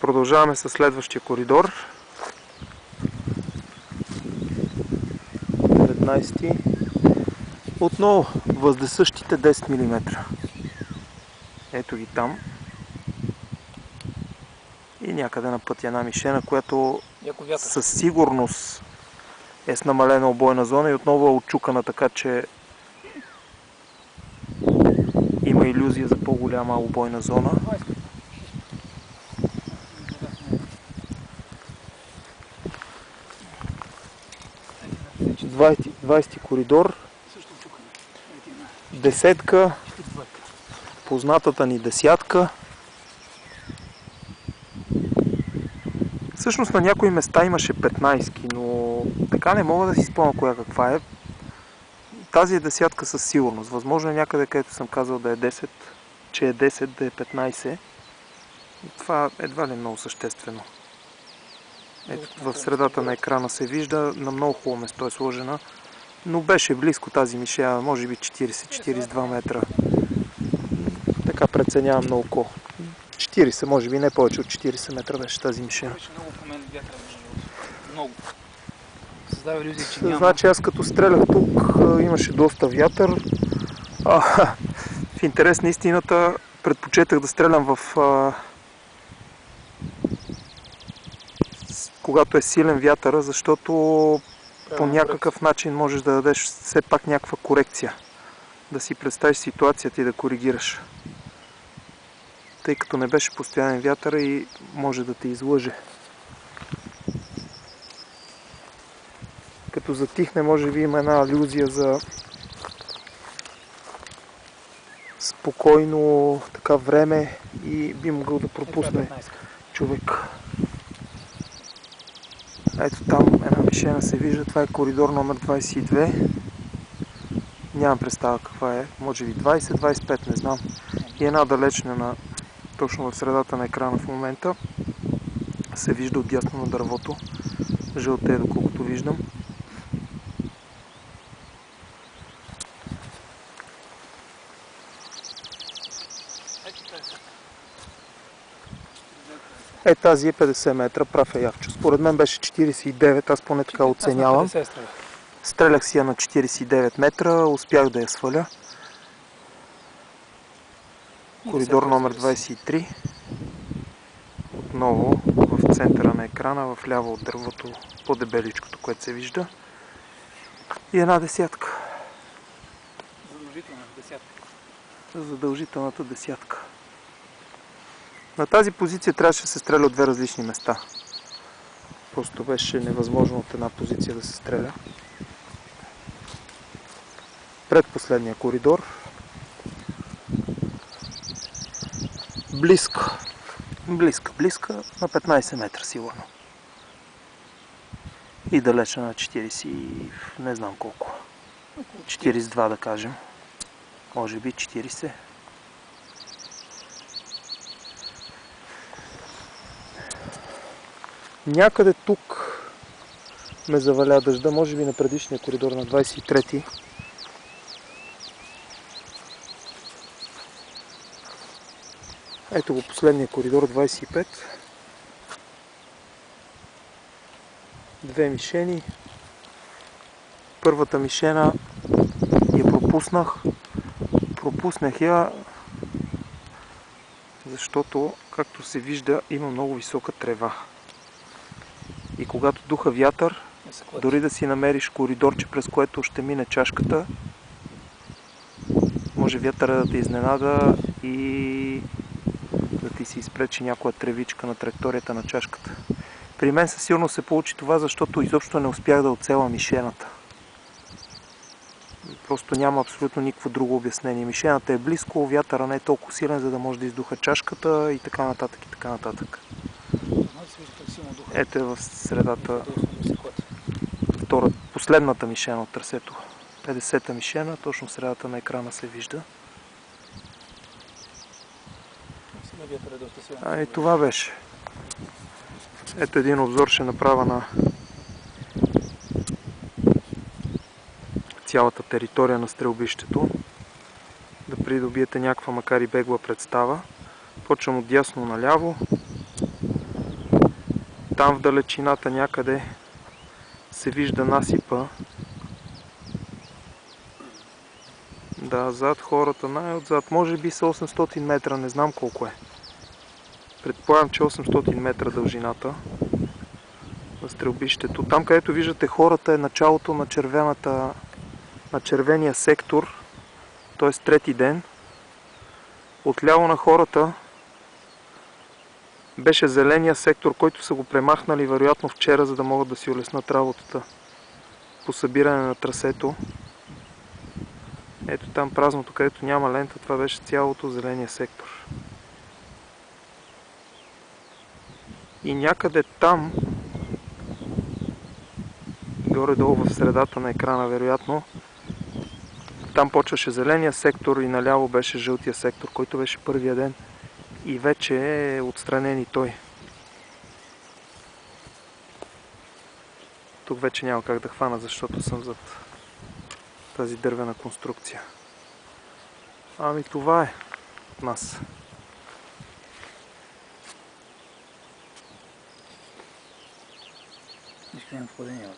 Продължаваме с следващия коридор. 19. Отново въздесъщите 10 мм. Ето ги там. И някъде на пътя една мишена, която със сигурност е с намалена обойна зона и отново е отчукана, така че има илюзия за по-голяма обойна зона. 20 коридор. Десетка. Познатата ни десятка. Всъщност на някои места имаше 15, но така не мога да си спомня коя каква е. Тази е десятка със сигурност. Възможно е някъде, където съм казал да е 10, че е 10, да е 15. Това едва ли е много съществено. Ето, в средата на екрана се вижда, на много хубаво место е сложена, но беше близко тази мишена, може би 40-42 метра. Така преценявам на око. 40, може би не повече от 40 метра беше тази мишена. Много. Създава иллюзия, че няма. Значи аз като стрелях тук имаше доста вятър. В интерес на истината предпочетах да стрелям когато е силен вятъра, защото по някакъв начин можеш да дадеш все пак някаква корекция. Да си представиш ситуацията и да коригираш. Тъй като не беше постоянен вятър и може да те излъже. Като затихне, може би има една алюзия за спокойно така време и би могъл да пропусне човек. Ето там една мишена се вижда, това е коридор номер 22. Нямам представа каква е, може би 20-25, не знам. И една далечна, точно в средата на екрана в момента, се вижда отдясно на дървото. Жълте е, доколкото виждам. Тази е 50 метра, прав е Явчо. Според мен беше 49, аз поне така оценявам. Стрелях си я на 49 метра, успях да я сваля. Коридор номер 23. Отново в центъра на екрана, в ляво от дървото, по-дебеличкото, което се вижда. И една десятка. Задължителната десятка. На тази позиция трябваше да се стреля от две различни места. Просто беше невъзможно от една позиция да се стреля. Предпоследния коридор. Близка на 15 метра сигурно. И далече на 40, не знам колко. 42 да кажем. Може би 40. Някъде тук ме заваля дъжда, може би на предишния коридор на 23-ти. Ето го последния коридор, 25. Две мишени. Първата мишена я пропуснах. Пропуснах я, защото, както се вижда, има много висока трева. И когато духа вятър, дори да си намериш коридорче, през което ще мине чашката, може вятъра да те изненада и да ти се изпречи някоя тревичка на траекторията на чашката. При мен със сигурност се получи това, защото изобщо не успях да оцеля мишената. Просто няма абсолютно никакво друго обяснение. Мишената е близко, вятъра не е толкова силен, за да може да издуха чашката и така нататък и така нататък. Ето е в средата последната мишена от трасето. 50-та мишена, точно в средата на екрана се вижда. И това беше. Ето един обзор ще направя на цялата територия на стрелбището. Да придобиете някаква, макар и бегла представа. Почвам от дясно наляво. Там в далечината някъде се вижда насипа. Да, зад хората, най-отзад, може би са 800 метра, не знам колко е. Предполагам, че 800 метра дължината на стрелбището. Там, където виждате хората, е началото на червения сектор, т.е. трети ден. Отляво на хората беше зеления сектор, който са го премахнали вероятно вчера, за да могат да си улеснат работата по събиране на трасето. Ето там празното, където няма лента, това беше цялото зеления сектор. И някъде там, горе-долу в средата на екрана вероятно, там почваше зеления сектор и наляво беше жълтия сектор, който беше първия ден и вече е отстранен и той. Тук вече няма как да хвана, защото съм зад тази дървена конструкция. Ами това е от нас. Искам входение.